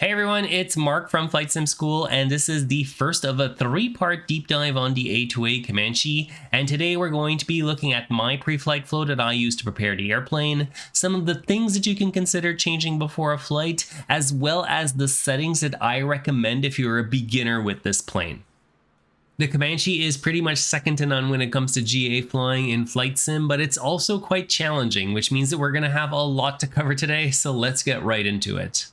Hey everyone, it's Mark from Flight Sim School, and this is the first of a three-part deep dive on the A2A Comanche. And today we're going to be looking at my pre-flight flow that I use to prepare the airplane, some of the things that you can consider changing before a flight, as well as the settings that I recommend if you're a beginner with this plane. The Comanche is pretty much second to none when it comes to GA flying in Flight Sim, but it's also quite challenging, which means that we're going to have a lot to cover today, so let's get right into it.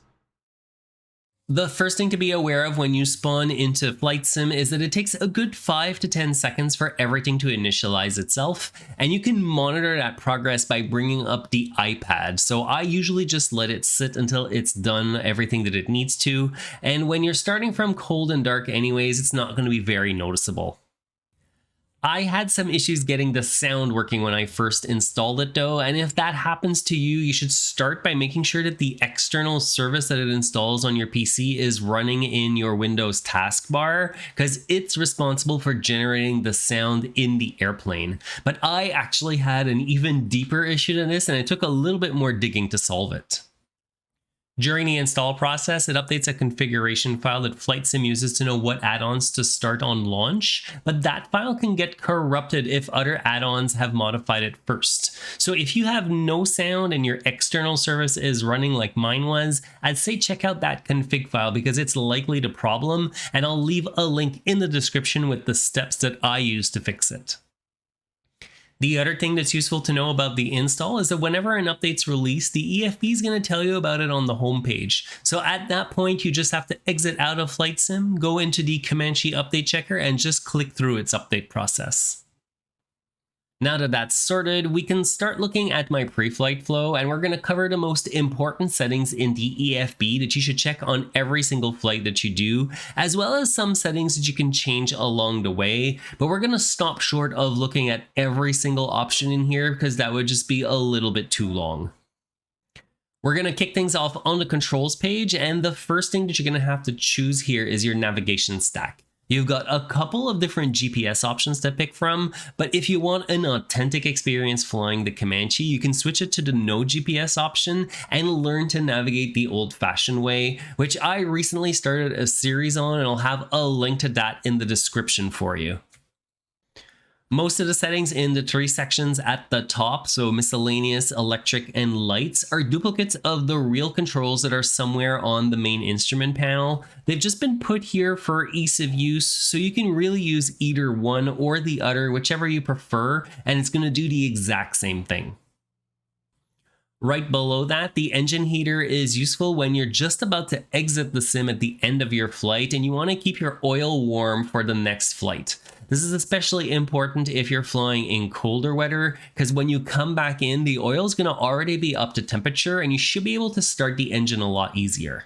The first thing to be aware of when you spawn into Flight Sim is that it takes a good 5 to 10 seconds for everything to initialize itself, and you can monitor that progress by bringing up the iPad. So I usually just let it sit until it's done everything that it needs to, and when you're starting from cold and dark anyways, it's not going to be very noticeable. I had some issues getting the sound working when I first installed it though, and if that happens to you, you should start by making sure that the external service that it installs on your PC is running in your Windows taskbar, because it's responsible for generating the sound in the airplane. But I actually had an even deeper issue than this, and it took a little bit more digging to solve it. During the install process, it updates a configuration file that Flight Sim uses to know what add-ons to start on launch, but that file can get corrupted if other add-ons have modified it first. So if you have no sound and your external service is running like mine was, I'd say check out that config file because it's likely the problem, and I'll leave a link in the description with the steps that I use to fix it. The other thing that's useful to know about the install is that whenever an update's released, the EFB is going to tell you about it on the homepage. So at that point, you just have to exit out of Flight Sim, go into the Comanche update checker, and just click through its update process. Now that that's sorted, we can start looking at my pre-flight flow, and we're going to cover the most important settings in the EFB that you should check on every single flight that you do, as well as some settings that you can change along the way. But we're going to stop short of looking at every single option in here because that would just be a little bit too long. We're going to kick things off on the controls page, and the first thing that you're going to have to choose here is your navigation stack. You've got a couple of different GPS options to pick from, but if you want an authentic experience flying the Comanche, you can switch it to the no GPS option and learn to navigate the old-fashioned way, which I recently started a series on, and I'll have a link to that in the description for you. Most of the settings in the three sections at the top, so miscellaneous, electric, and lights, are duplicates of the real controls that are somewhere on the main instrument panel. They've just been put here for ease of use, so you can really use either one or the other, whichever you prefer, and it's going to do the exact same thing. Right below that, the engine heater is useful when you're just about to exit the sim at the end of your flight and you want to keep your oil warm for the next flight. This is especially important if you're flying in colder weather, because when you come back in, the oil is going to already be up to temperature and you should be able to start the engine a lot easier.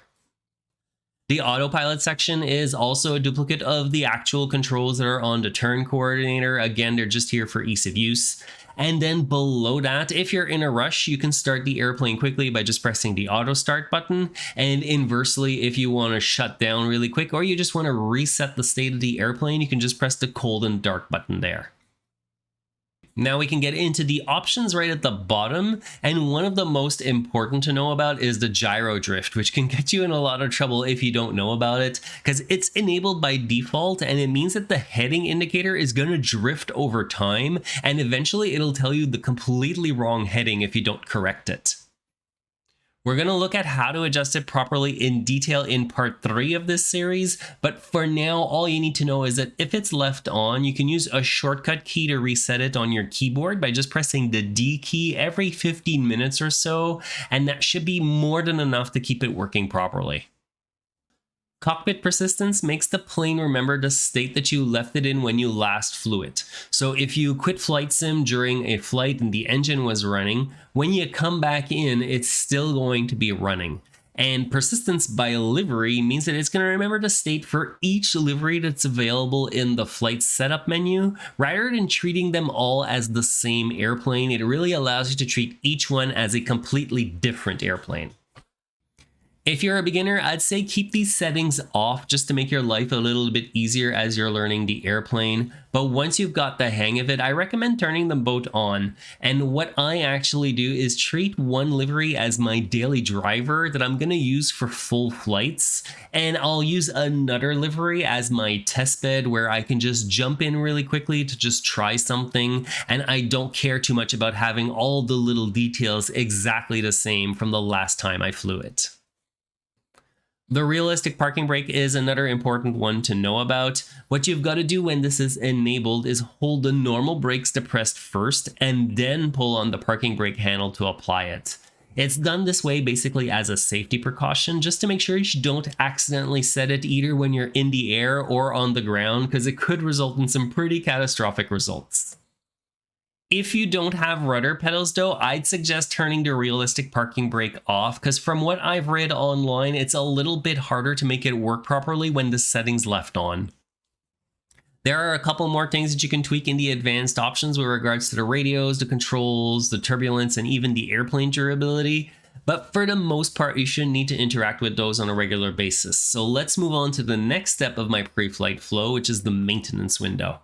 The autopilot section is also a duplicate of the actual controls that are on the turn coordinator. Again, they're just here for ease of use. And then below that, if you're in a rush, you can start the airplane quickly by just pressing the auto start button. And inversely, if you want to shut down really quick or you just want to reset the state of the airplane, you can just press the cold and dark button there. Now we can get into the options right at the bottom, and one of the most important to know about is the gyro drift, which can get you in a lot of trouble if you don't know about it, because it's enabled by default, and it means that the heading indicator is going to drift over time, and eventually it'll tell you the completely wrong heading if you don't correct it. We're going to look at how to adjust it properly in detail in part 3 of this series, but for now, all you need to know is that if it's left on, you can use a shortcut key to reset it on your keyboard by just pressing the D key every 15 minutes or so, and that should be more than enough to keep it working properly. Cockpit persistence makes the plane remember the state that you left it in when you last flew it. So if you quit Flight Sim during a flight and the engine was running, when you come back in, it's still going to be running. And persistence by livery means that it's going to remember the state for each livery that's available in the flight setup menu. Rather than treating them all as the same airplane, it really allows you to treat each one as a completely different airplane. If you're a beginner, I'd say keep these settings off just to make your life a little bit easier as you're learning the airplane. But once you've got the hang of it, I recommend turning them both on. And what I actually do is treat one livery as my daily driver that I'm going to use for full flights. And I'll use another livery as my test bed where I can just jump in really quickly to just try something. And I don't care too much about having all the little details exactly the same from the last time I flew it. The realistic parking brake is another important one to know about. What you've got to do when this is enabled is hold the normal brakes depressed first and then pull on the parking brake handle to apply it. It's done this way basically as a safety precaution just to make sure you don't accidentally set it either when you're in the air or on the ground, because it could result in some pretty catastrophic results. If you don't have rudder pedals though, I'd suggest turning the realistic parking brake off, because from what I've read online, it's a little bit harder to make it work properly when the setting's left on. There are a couple more things that you can tweak in the advanced options with regards to the radios, the controls, the turbulence, and even the airplane durability. But for the most part, you shouldn't need to interact with those on a regular basis. So let's move on to the next step of my pre-flight flow, which is the maintenance window.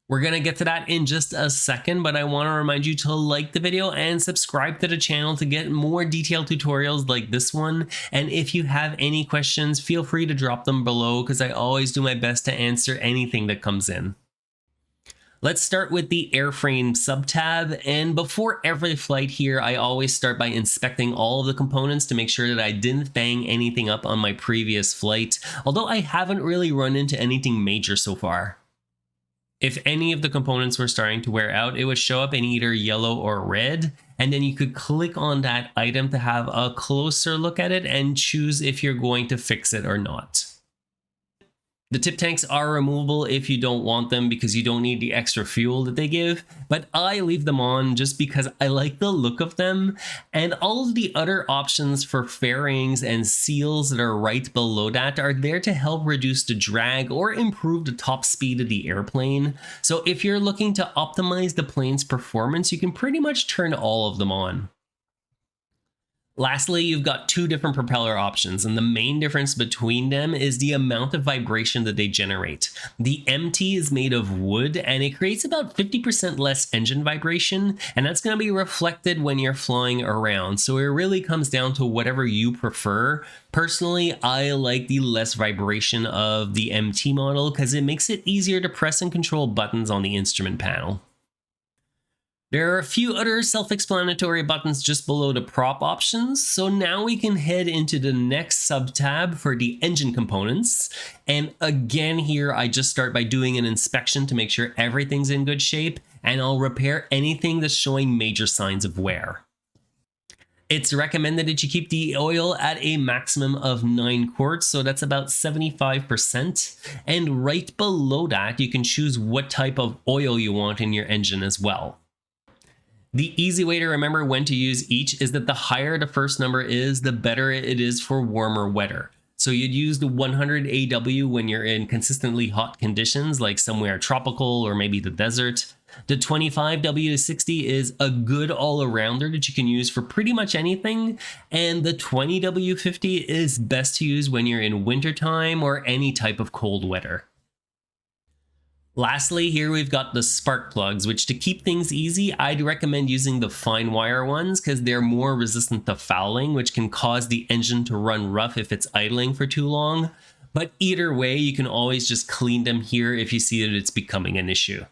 We're going to get to that in just a second, but I want to remind you to like the video and subscribe to the channel to get more detailed tutorials like this one. And if you have any questions, feel free to drop them below because I always do my best to answer anything that comes in. Let's start with the airframe sub-tab, and before every flight here, I always start by inspecting all of the components to make sure that I didn't bang anything up on my previous flight, although I haven't really run into anything major so far. If any of the components were starting to wear out, it would show up in either yellow or red, and then you could click on that item to have a closer look at it and choose if you're going to fix it or not. The tip tanks are removable if you don't want them because you don't need the extra fuel that they give, but I leave them on just because I like the look of them, and all of the other options for fairings and seals that are right below that are there to help reduce the drag or improve the top speed of the airplane. So if you're looking to optimize the plane's performance, you can pretty much turn all of them on. Lastly, you've got two different propeller options, and the main difference between them is the amount of vibration that they generate. The MT is made of wood, and it creates about 50% less engine vibration, and that's going to be reflected when you're flying around, so it really comes down to whatever you prefer. Personally, I like the less vibration of the MT model because it makes it easier to press and control buttons on the instrument panel. There are a few other self-explanatory buttons just below the prop options, so now we can head into the next sub-tab for the engine components. And again here, I just start by doing an inspection to make sure everything's in good shape, and I'll repair anything that's showing major signs of wear. It's recommended that you keep the oil at a maximum of 9 quarts, so that's about 75%. And right below that, you can choose what type of oil you want in your engine as well. The easy way to remember when to use each is that the higher the first number is, the better it is for warmer weather. So you'd use the 100 AW when you're in consistently hot conditions, like somewhere tropical or maybe the desert. The 25 W60 is a good all-arounder that you can use for pretty much anything. And the 20 W50 is best to use when you're in wintertime or any type of cold weather. Lastly, here we've got the spark plugs, which to keep things easy, I'd recommend using the fine wire ones because they're more resistant to fouling, which can cause the engine to run rough if it's idling for too long. But either way, you can always just clean them here if you see that it's becoming an issue.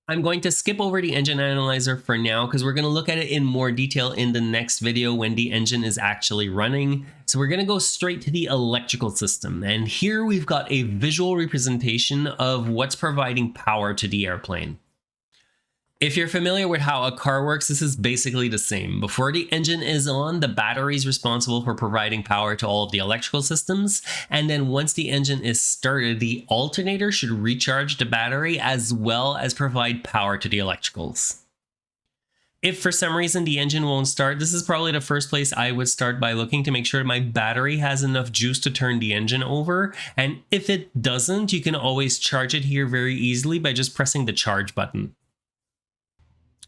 I'm going to skip over the engine analyzer for now because we're going to look at it in more detail in the next video when the engine is actually running. So we're going to go straight to the electrical system. And here we've got a visual representation of what's providing power to the airplane. If you're familiar with how a car works, this is basically the same. Before the engine is on, the battery is responsible for providing power to all of the electrical systems. And then once the engine is started, the alternator should recharge the battery as well as provide power to the electricals. If for some reason the engine won't start, this is probably the first place I would start by looking to make sure my battery has enough juice to turn the engine over. And if it doesn't, you can always charge it here very easily by just pressing the charge button.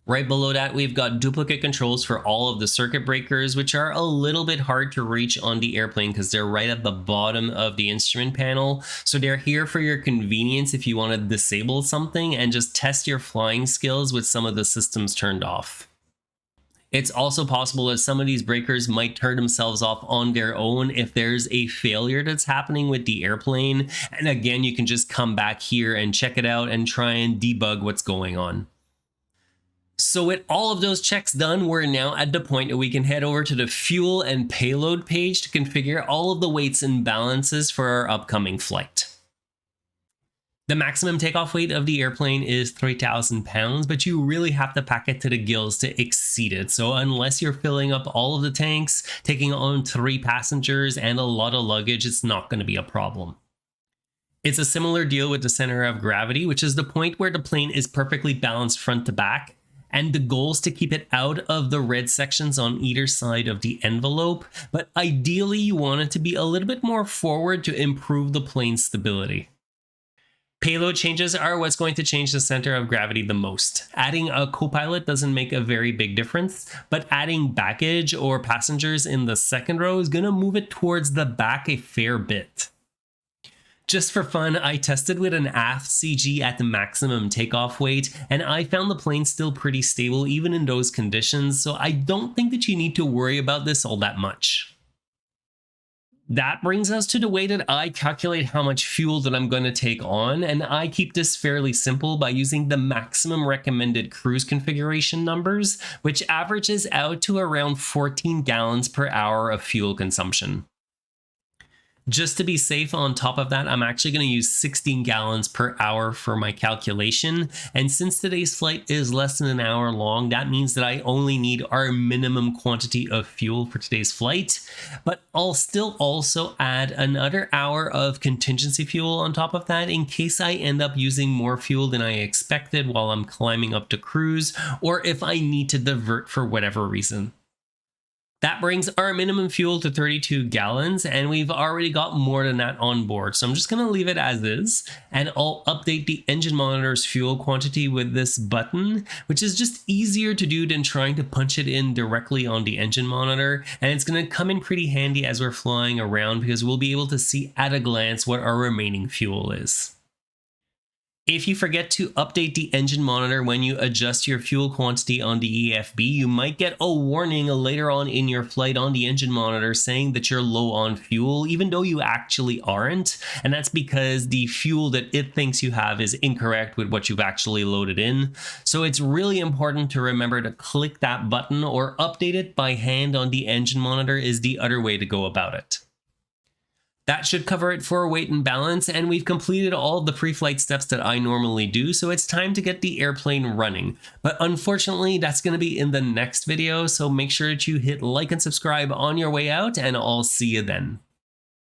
Right below that, we've got duplicate controls for all of the circuit breakers, which are a little bit hard to reach on the airplane because they're right at the bottom of the instrument panel. So they're here for your convenience if you want to disable something and just test your flying skills with some of the systems turned off. It's also possible that some of these breakers might turn themselves off on their own if there's a failure that's happening with the airplane. And again, you can just come back here and check it out and try and debug what's going on. So with all of those checks done, we're now at the point that we can head over to the fuel and payload page to configure all of the weights and balances for our upcoming flight. The maximum takeoff weight of the airplane is 3,000 pounds, but you really have to pack it to the gills to exceed it. So unless you're filling up all of the tanks, taking on 3 passengers and a lot of luggage, it's not going to be a problem. It's a similar deal with the center of gravity, which is the point where the plane is perfectly balanced front to back. And the goal is to keep it out of the red sections on either side of the envelope, but ideally you want it to be a little bit more forward to improve the plane's stability. Payload changes are what's going to change the center of gravity the most. Adding a co-pilot doesn't make a very big difference, but adding baggage or passengers in the second row is going to move it towards the back a fair bit. Just for fun, I tested with an aft CG at the maximum takeoff weight, and I found the plane still pretty stable even in those conditions, so I don't think that you need to worry about this all that much. That brings us to the way that I calculate how much fuel that I'm going to take on, and I keep this fairly simple by using the maximum recommended cruise configuration numbers, which averages out to around 14 gallons per hour of fuel consumption. Just to be safe on top of that, I'm actually going to use 16 gallons per hour for my calculation. And since today's flight is less than an hour long, that means that I only need our minimum quantity of fuel for today's flight. But I'll still also add another hour of contingency fuel on top of that in case I end up using more fuel than I expected while I'm climbing up to cruise, or if I need to divert for whatever reason. That brings our minimum fuel to 32 gallons, and we've already got more than that on board. So I'm just going to leave it as is, and I'll update the engine monitor's fuel quantity with this button, which is just easier to do than trying to punch it in directly on the engine monitor. And it's going to come in pretty handy as we're flying around because we'll be able to see at a glance what our remaining fuel is. If you forget to update the engine monitor when you adjust your fuel quantity on the EFB, you might get a warning later on in your flight on the engine monitor saying that you're low on fuel, even though you actually aren't. And that's because the fuel that it thinks you have is incorrect with what you've actually loaded in. So it's really important to remember to click that button, or update it by hand on the engine monitor is the other way to go about it. That should cover it for weight and balance, and we've completed all of the pre-flight steps that I normally do, so it's time to get the airplane running. But unfortunately, that's going to be in the next video, so make sure that you hit like and subscribe on your way out, and I'll see you then.